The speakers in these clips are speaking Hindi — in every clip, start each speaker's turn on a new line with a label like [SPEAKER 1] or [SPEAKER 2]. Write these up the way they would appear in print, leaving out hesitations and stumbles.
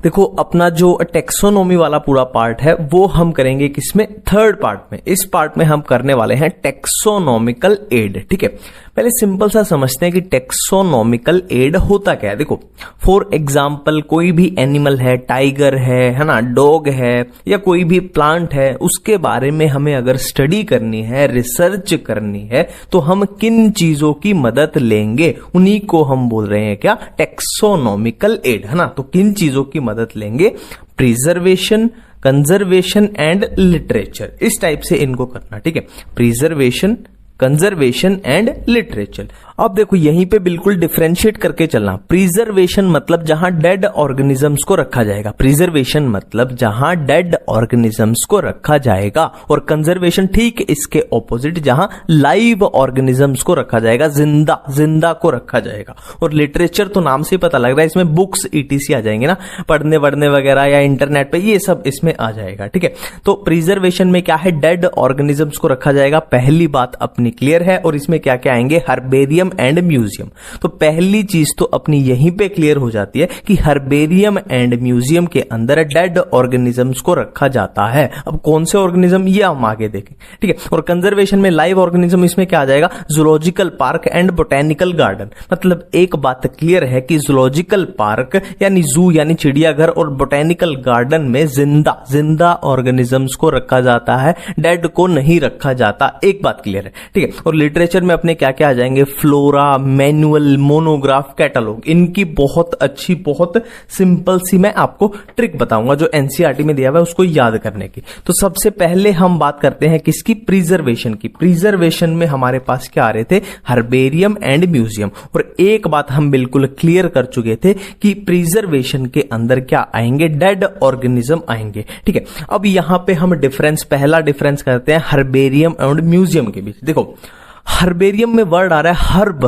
[SPEAKER 1] देखो अपना जो टेक्सोनॉमी वाला पूरा पार्ट है वो हम करेंगे किसमें, थर्ड पार्ट में। इस पार्ट में हम करने वाले हैं टेक्सोनॉमिकल एड। ठीक है, पहले सिंपल सा समझते हैं कि टेक्सोनॉमिकल एड होता क्या है। देखो फॉर एग्जाम्पल कोई भी एनिमल है, टाइगर है ना, डॉग है या कोई भी प्लांट है, उसके बारे में हमें अगर स्टडी करनी है, रिसर्च करनी है, तो हम किन चीजों की मदद लेंगे, उन्हीं को हम बोल रहे हैं क्या, टेक्सोनॉमिकल एड, है ना। तो किन चीजों की मदद लेंगे, प्रिजर्वेशन, कंजर्वेशन एंड लिटरेचर, इस टाइप से इनको करना। ठीक है, प्रिजर्वेशन, कंजर्वेशन एंड लिटरेचर। अब देखो यहीं पे बिल्कुल डिफरेंशिएट करके चलना। प्रिजर्वेशन मतलब जहां डेड ऑर्गेनिजम्स को रखा जाएगा, प्रिजर्वेशन मतलब जहां डेड ऑर्गेनिजम्स को रखा जाएगा, और कंजर्वेशन ठीक इसके ऑपोजिट, जहां लाइव ऑर्गेनिजम्स को रखा जाएगा, जिंदा को रखा जाएगा। और लिटरेचर तो नाम से पता लग रहा है इसमें बुक्स ईटीसी आ जाएंगे ना, पढ़ने वगैरह या इंटरनेट पे, ये सब इसमें आ जाएगा। ठीक है, तो प्रिजर्वेशन में क्या है, डेड ऑर्गेनिजम्स को रखा जाएगा, पहली बात अपनी क्लियर है। और इसमें क्या क्या आएंगे, हर्बेरियम एंड म्यूजियम। तो पहली चीज तो अपनी यहीं पे क्लियर हो जाती है कि हर्बेरियम एंड म्यूजियम के अंदर डेड ऑर्गेनिजम्स को रखा जाता है। अब कौन से ऑर्गेनिज्म ये हम आगे देखें। ठीक है, और कंजर्वेशन में लाइव ऑर्गेनिज्म, इसमें क्या आ जाएगा, zoological park and botanical garden. मतलब एक बात क्लियर है कि जूलॉजिकल पार्क यानी जू यानी चिड़ियाघर और बोटेनिकल गार्डन में जिंदा ऑर्गेनिजम्स को रखा जाता है, डेड को नहीं रखा जाता। एक बात क्लियर है। ठीक है, और लिटरेचर में अपने क्या क्या आ जाएंगे, फ्लोरा, मैनुअल, मोनोग्राफ, कैटलॉग। इनकी बहुत अच्छी, बहुत सिंपल सी मैं आपको ट्रिक बताऊंगा जो एनसीईआरटी में दिया हुआ है उसको याद करने की। तो सबसे पहले हम बात करते हैं किसकी, प्रिजर्वेशन की। प्रिजर्वेशन में हमारे पास क्या आ रहे थे, हर्बेरियम एंड म्यूजियम। और एक बात हम बिल्कुल क्लियर कर चुके थे कि प्रिजर्वेशन के अंदर क्या आएंगे, डेड ऑर्गेनिज्म आएंगे। ठीक है, अब यहां पे हम पहला डिफरेंस करते हैं हर्बेरियम एंड म्यूजियम के बीच। देखो हर्बेरियम में वर्ड आ रहा है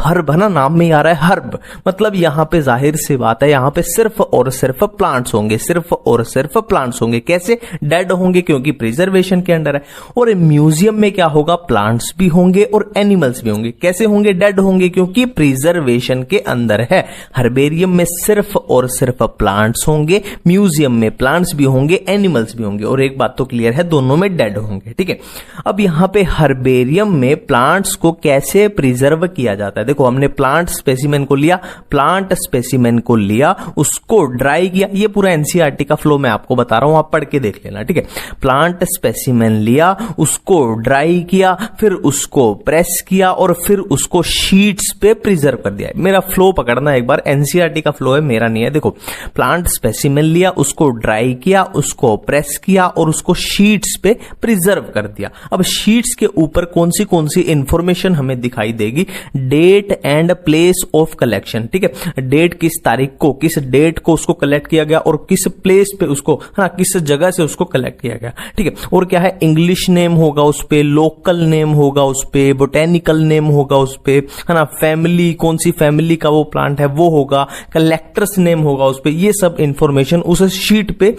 [SPEAKER 1] हर्ब है ना, नाम में ही आ रहा है हर्ब, मतलब यहां पे जाहिर सी बात है यहां पे सिर्फ और सिर्फ प्लांट्स होंगे, सिर्फ और सिर्फ प्लांट्स होंगे। कैसे, डेड होंगे क्योंकि प्रिजर्वेशन के अंडर है। और म्यूजियम में क्या होगा, प्लांट्स भी होंगे और एनिमल्स भी होंगे। कैसे होंगे, डेड होंगे क्योंकि प्रिजर्वेशन के अंदर है। हर्बेरियम में सिर्फ और सिर्फ प्लांट्स होंगे, म्यूजियम में प्लांट्स भी होंगे, एनिमल्स भी होंगे। और एक बात तो क्लियर है, दोनों में डेड होंगे। ठीक है, अब यहां पे हर्बेरियम में प्लांट्स को कैसे प्रिजर्व किया जाता है। देखो हमने प्लांट स्पेसिमेन को लिया, उसको ड्राई किया। ये पूरा एनसीईआरटी का फ्लो मैं आपको बता रहा हूं, आप पढ़ के देख लेना। ठीक है, प्लांट स्पेसिमेन लिया, उसको ड्राई किया, फिर उसको प्रेस किया और फिर उसको शीट्स पे प्रिजर्व कर दिया। मेरा फ्लो पकड़ना एक बार, एनसीईआरटी का फ्लो है, मेरा नहीं है। देखो प्लांट स्पेसिमेन लिया, उसको ड्राई किया, उसको प्रेस किया और उसको शीट्स पे प्रिजर्व कर दिया। अब शीट्स के ऊपर कौन सी इंफॉर्मेशन हमें दिखाई देगी, date and place of collection. ठीक है, डेट किस तारीख को, किस डेट को उसको कलेक्ट किया गया और किस प्लेस पे उसको, हाँ किस जगह से उसको कलेक्ट किया गया। ठीक है, और क्या है, इंग्लिश नेम होगा उस पे, लोकल नेम होगा उस पे, बोटेनिकल नेम होगा उस पे, है ना, फैमिली, कौन सी फैमिली का वो प्लांट है वो होगा, कलेक्टर्स नेम होगा उस पे। ये सब इंफॉर्मेशन उस शीट पे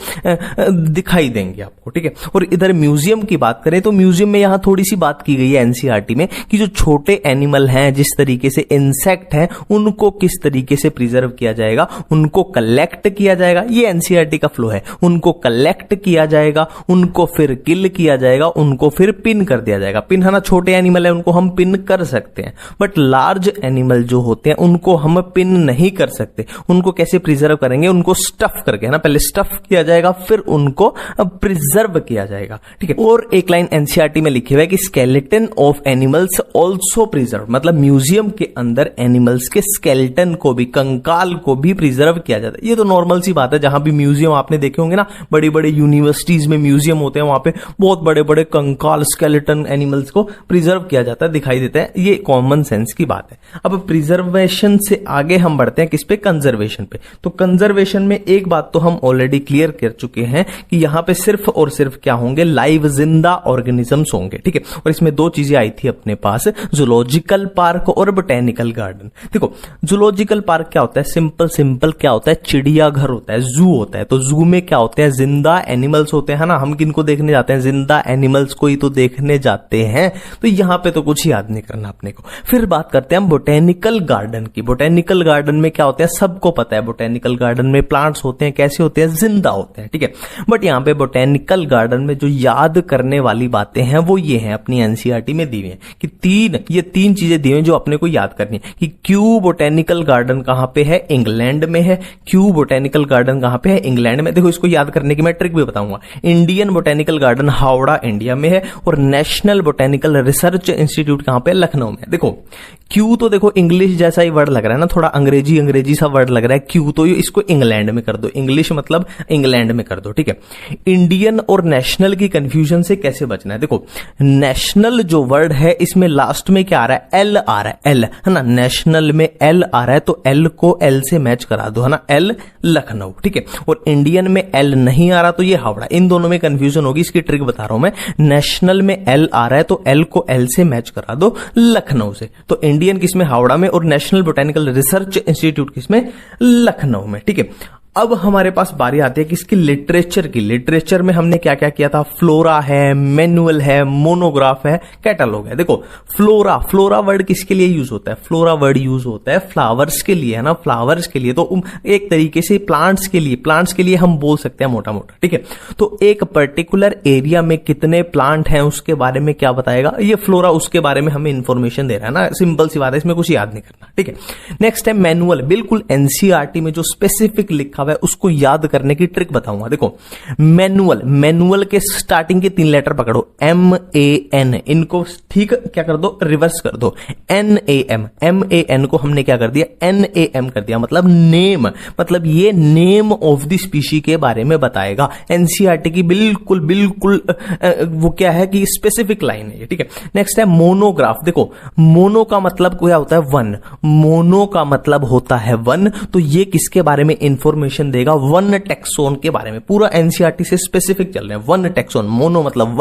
[SPEAKER 1] दिखाई देंगे आपको। ठीक है, और इधर म्यूजियम की बात करें तो म्यूजियम में यहां थोड़ी सी बात की गई है एनसीईआरटी में कि जो छोटे एनिमल हैं, जिस तरीके से इंसेक्ट हैं, उनको किस तरीके से प्रिजर्व किया जाएगा, उनको कलेक्ट किया जाएगा। ये एनसीईआरटी का फ्लो है, उनको कलेक्ट किया जाएगा, उनको फिर किल किया जाएगा, उनको फिर पिन कर दिया जाएगा। पिन है ना, छोटे एनिमल है उनको हम पिन कर सकते हैं, बट लार्ज एनिमल जो होते हैं उनको हम पिन नहीं कर सकते। उनको कैसे प्रिजर्व करेंगे, उनको स्टफ करके, है ना, पहले स्टफ किया जाएगा फिर उनको प्रिजर्व किया जाएगा। ठीक है, और एक लाइन एनसीईआरटी में लिखी हुई है कि skeleton of animals also preserve, मतलब म्यूजियम के अंदर एनिमल्स के स्केलेटन को भी, कंकाल को भी प्रिजर्व किया जाता है। ये तो नॉर्मल सी बात है, जहां भी म्यूजियम आपने देखे होंगे ना, बड़ी बड़ी यूनिवर्सिटीज में म्यूजियम होते हैं, वहां पे बहुत बड़े बड़े कंकाल, स्केलेटन एनिमल्स को प्रिजर्व किया जाता है, दिखाई देता है। ये कॉमन सेंस की बात है। अब प्रिजर्वेशन से आगे हम बढ़ते हैं किस पे, कंजर्वेशन पे। तो कंजर्वेशन में एक बात तो हम ऑलरेडी क्लियर कर चुके हैं कि यहां पे सिर्फ और सिर्फ क्या होंगे, लाइव जिंदा ऑर्गेनिजम्स होंगे। ठीक है, और इसमें दो चीजें आई थी अपने पास, पास जूलॉजिकल पार्क और बोटेनिकल गार्डन। देखो जूलॉजिकल पार्क क्या होता है, सिंपल क्या होता है, चिड़ियाघर होता है, जू होता है। तो जू में क्या होते हैं, जिंदा एनिमल्स होते हैं, है ना। हम किनको देखने जाते हैं, जिंदा एनिमल्स को ही तो देखने जाते हैं। तो यहां पे तो कुछ याद नहीं करना अपने को। फिर बात करते हैं हम बोटेनिकल गार्डन की। बोटेनिकल गार्डन में क्या होता है, सबको पता है बोटेनिकल गार्डन में प्लांट्स होते हैं, कैसे होते हैं, जिंदा होते हैं, ठीक है। बट यहाँ पे बोटेनिकल गार्डन में जो याद करने वाली बातें हैं वो ये हैं, अपनी एनसीईआरटी में दी हुई है कि ये तीन चीजें दी हुई जो अपने को याद करनी है कि क्यू बोटेनिकल गार्डन कहां पे है, इंग्लैंड में है। क्यू बोटेनिकल गार्डन कहां पे है, इंग्लैंड में। देखो इसको याद करने की मैं ट्रिक भी बताऊंगा। Indian botanical garden Howrah India में है और नेशनल बोटेनिकल रिसर्च इंस्टीट्यूट कहां पे, लखनऊ में। देखो क्यू तो देखो इंग्लिश जैसा ही वर्ड लग रहा है ना, थोड़ा अंग्रेजी सा वर्ड लग रहा है क्यू, तो इसको इंग्लैंड में कर दो, इंग्लिश मतलब इंग्लैंड में कर दो, ठीक है। इंडियन और नेशनल की कंफ्यूजन से कैसे बचना है, देखो नेशनल जो वर्ड है इसमें लास्ट में क्या आ रहा है, एल आ रहा है, एल, है ना। नेशनल में एल आ रहा है तो एल को एल से मैच करा दो, है ना, एल लखनऊ, ठीक है। और इंडियन में एल नहीं आ रहा तो ये हावड़ा। इन दोनों में कंफ्यूजन होगी, इसकी ट्रिक बता रहा हूं मैं। नेशनल में एल आ रहा है तो एल को एल से मैच करा दो लखनऊ से। तो इंडियन किसमें, हावड़ा में, और नेशनल बोटेनिकल रिसर्च इंस्टीट्यूट किसमें, लखनऊ में, ठीक है। अब हमारे पास बारी आती है किसकी, लिटरेचर की। लिटरेचर में हमने क्या क्या किया था, फ्लोरा है, मैनुअल है, मोनोग्राफ है, कैटालॉग है। देखो फ्लोरा वर्ड किसके लिए यूज होता है, फ्लोरा वर्ड यूज होता है फ्लावर्स के लिए, है ना, फ्लावर्स के लिए। तो एक तरीके से प्लांट्स के लिए हम बोल सकते हैं मोटा मोटा, ठीक है। तो एक पर्टिकुलर एरिया में कितने प्लांट हैं उसके बारे में क्या बताएगा, ये फ्लोरा उसके बारे में हमें इंफॉर्मेशन दे रहा है ना। सिंपल सी बात है, इसमें कुछ याद नहीं करना, ठीक है। नेक्स्ट है मैनुअल। बिल्कुल एनसीईआरटी में जो स्पेसिफिक लिखा हुआ है उसको याद करने की ट्रिक बताऊंगा। देखो मैनुअल के स्टार्टिंग के 3 लेटर पकड़ो, MAN, इनको ठीक क्या कर दो, रिवर्स कर दो, NAM। MAN को हमने क्या कर दिया, NAM कर दिया, मतलब नेम, मतलब ये नेम ऑफ द स्पीशी के बारे में बताएगा। एनसीईआरटी की बिल्कुल वो क्या है कि स्पेसिफिक लाइन है ये, ठीक है। नेक्स्ट है मोनोग्राफ। देखो मोनो का मतलब क्या होता है, वन। मोनो का मतलब होता है वन, तो ये किसके बारे में इंफॉर्मेशन देगा, वन टेक्सोन के बारे में। पूरा एनसीईआरटी से स्पेसिफिक चल रहे हैं, वन टेक्सोन, मोनो मतलब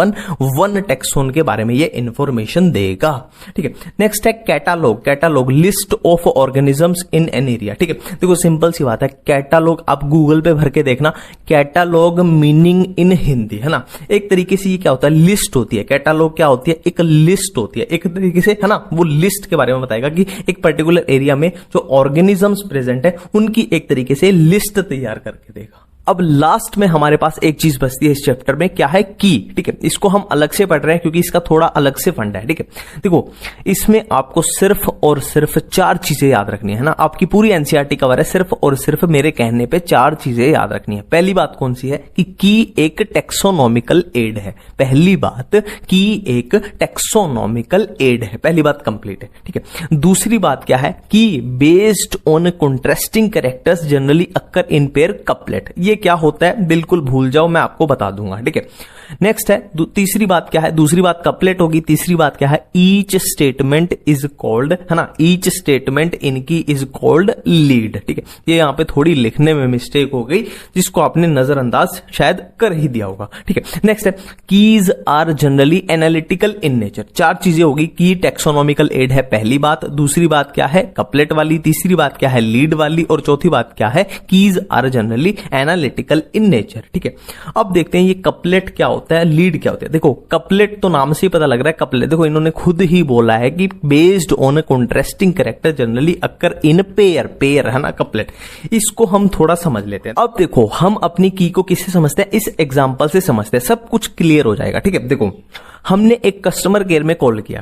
[SPEAKER 1] वन टेक्सोन के बारे में ये इंफॉर्मेशन देगा, ठीक है। नेक्स्ट है catalogue, list of organisms in an area, ठीक है। देखो सिंपल सी बात है, कैटालॉग आप गूगल पे भर के देखना, कैटालॉग मीनिंग इन हिंदी, है ना। एक तरीके से ये क्या होता है, लिस्ट होती है। कैटालॉग क्या होती है, एक लिस्ट होती है, एक तरीके से, है ना। वो लिस्ट के बारे में बताएगा कि एक पर्टिकुलर एरिया में जो ऑर्गेनिजम्स प्रेजेंट है उनकी एक तरीके से लिस्ट तैयार करके देगा। अब लास्ट में हमारे पास एक चीज बचती है इस चैप्टर में, क्या है, की, ठीक है। इसको हम अलग से पढ़ रहे हैं क्योंकि इसका थोड़ा अलग से फंड है, ठीक है। देखो इसमें आपको सिर्फ और सिर्फ 4 चीजें याद रखनी है ना। आपकी पूरी एनसीईआरटी कवर है, सिर्फ और सिर्फ मेरे कहने पे 4 चीजें याद रखनी है। पहली बात कौन सी है कि की एक टेक्सोनॉमिकल एड है। पहली बात, की एक टेक्सोनॉमिकल एड है, पहली बात कंप्लीट है, ठीक है। दूसरी बात क्या है कि based on contrasting characters generally occur in pair couplet. ये क्या होता है बिल्कुल भूल जाओ, मैं आपको बता दूंगा, ठीक है। नेक्स्ट है तीसरी बात क्या है, दूसरी बात कपलेट होगी, तीसरी बात क्या है, ईच स्टेटमेंट इज कॉल्ड, है ना, ईच स्टेटमेंट इनकी इज कॉल्ड लीड, ठीक है। ये यहां पे थोड़ी लिखने में मिस्टेक हो गई जिसको आपने नजरअंदाज शायद कर ही दिया होगा, ठीक है। नेक्स्ट है keys are generally analytical in nature. 4 चीजें होगी, की टेक्सोनॉमिकल एड है पहली बात, दूसरी बात क्या है कपलेट वाली, तीसरी बात क्या है लीड वाली, और चौथी बात क्या है keys are generally analytical in nature, ठीक है। अब देखते हैं ये कपलेट क्या होता है, लीड क्या होता है। देखो कपलेट तो नाम से ही पता लग रहा है, कपलेट देखो इन्होंने खुद ही बोला है कि based on contrasting character generally occur in pair, है ना, कपलेट। इसको हम थोड़ा समझ लेते हैं। अब देखो हम अपनी की को किससे समझते हैं, इस एग्जांपल से समझते हैं, सब कुछ क्लियर हो जाएगा, ठीक है। देखो हमने एक कस्टमर केयर में कॉल किया,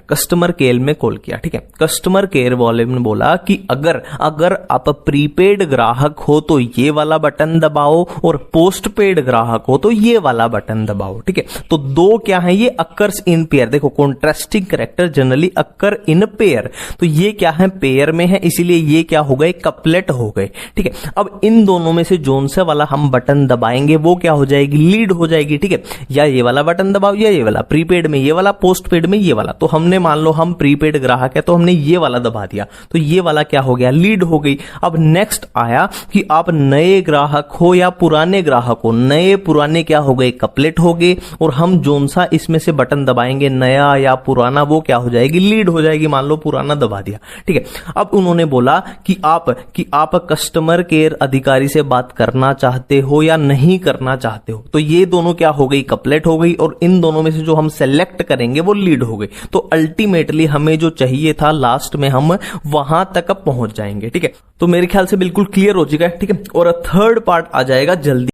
[SPEAKER 1] ठीक है। कस्टमर केयर वाले ने बोला कि अगर आप प्रीपेड ग्राहक हो तो ये वाला बटन दबाओ और पोस्ट पेड ग्राहक हो तो ये वाला बटन दबाओ, ठीक है। तो 2 क्या है, ये अक्कर्स इन पेयर। देखो contrasting character generally occur in pair, तो ये क्या है, पेयर में है, इसीलिए ये क्या हो गए, कपलेट हो गए, ठीक है। अब इन दोनों में से जोन से वाला हम बटन दबाएंगे वो क्या हो जाएगी, लीड हो जाएगी, ठीक है। या ये वाला बटन दबाओ या ये वाला, प्रीपेड में ये वाला, पोस्ट पेड में ये वाला। तो हमने मान लो हम प्रीपेड ग्राहक है तो हमने ये वाला दबा दिया, तो ये वाला क्या हो गया, लीड हो गई। अब नेक्स्ट आया कि आप नए ग्राहक हो या पुराने ग्राहक हो, नए पुराने क्या हो गए, कपलेट हो गए, और हम जोन सा इसमें से बटन दबाएंगे नया या पुराना, वो क्या हो जाएगी, लीड हो जाएगी। मान लो पुराना दबा दिया, ठीक है। अब उन्होंने बोला कि आप कस्टमर केयर अधिकारी से बात करना चाहते हो या नहीं करना चाहते हो, तो ये दोनों क्या हो गई, कपलेट हो गई, और इन दोनों में से जो हम सेलेक्ट करेंगे वो लीड हो गई। तो अल्टीमेटली हमें जो चाहिए था लास्ट में हम वहां तक पहुंच जाएंगे, ठीक है। तो मेरे ख्याल से बिल्कुल क्लियर हो चुका है, ठीक है। और थर्ड पार्ट आ जाएगा जल्दी।